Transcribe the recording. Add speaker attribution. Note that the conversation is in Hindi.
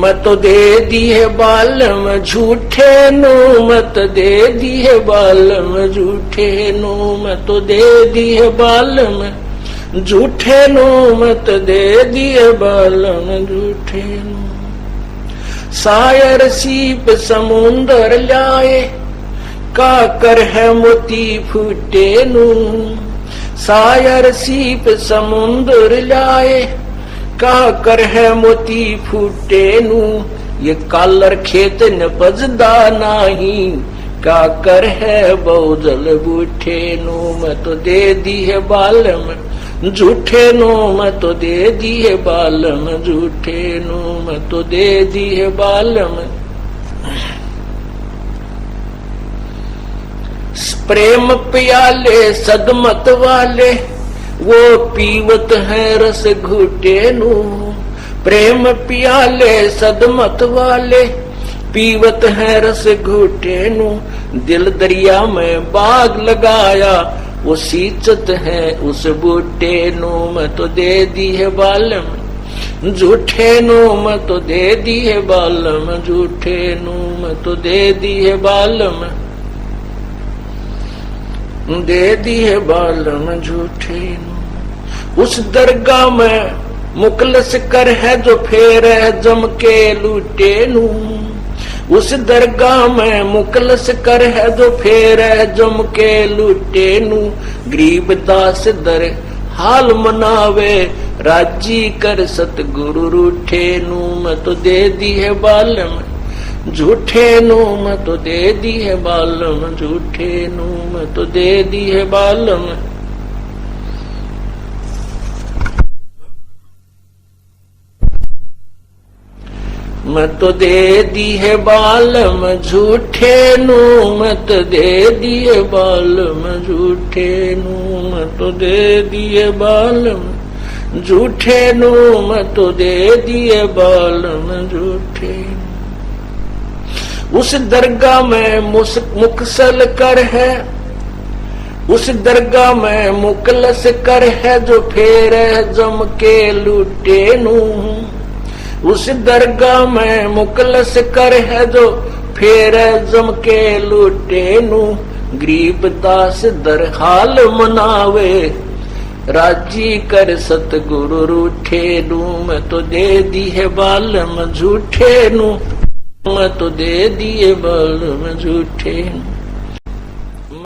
Speaker 1: मत दे दिए बालम झूठे नो, मत दे दिए बालम झूठे नो, मत दे दिए बालम झूठे नो, मत दे दिए बालम झूठे नो। सायर सीप समुंदर लाए, काकर है मोती फूटे नु। सायर सीप समुंदर लाए, काकर है मोती फूटे नु। ये कालर खेत न पजदा नाही, काकर है बहुजल बूठे नु। मैं तो दे दी है बालम झूठे नो, मैं तो दे दी है बालम झूठे नो, मैं तो दे दी है बालम। प्रेम प्याले सदमत वाले, वो पीवत है रस घुटे नु। प्रेम प्याले सदमत वाले, पीवत है रस घुटे नु। दिल दरिया में बाग लगाया, वो सींचत है उस बूटे नु। मैं तो दे दी है बालम झूठे नु, मैं तो दे दी है बालम झूठे नु, मैं तो दे दी है बालम, दे दी है बालम झूठे नु। उस दरगाह में मुकलस कर है जो फेर है जम के लूटे नु। उस दरगाह में मुकलस कर है जो फेर है जम के लूटे नु। गरीब दास दर हाल मनावे, राजी कर सतगुरु रूठे नु। मैं तो दे दी है बालम झूठे नु, मैं तो दे दी है बालम झूठे नु, मैं तो दे दी है बालम। मैं तो दे दी है बालम झूठे नु, मैं तो दे दी है बालम झूठे नु, मैं तो दे दी है बालम झूठे नु, मैं तो दे दी है बालम झूठे नु। उस दरगाह में मुकसल कर है, उस दरगाह में मुकलस कर है जो फेर है जम के लूटे नु। उस दरगाह में मुकलस कर है जो फेर है जम के लूटे नु। गरीब दास दर हाल मनावे, राजी कर सतगुरु रूठे नु। मैं तो दे दी है बालम झूठे नु, मैं तो दे दिए बालम झूठे नु।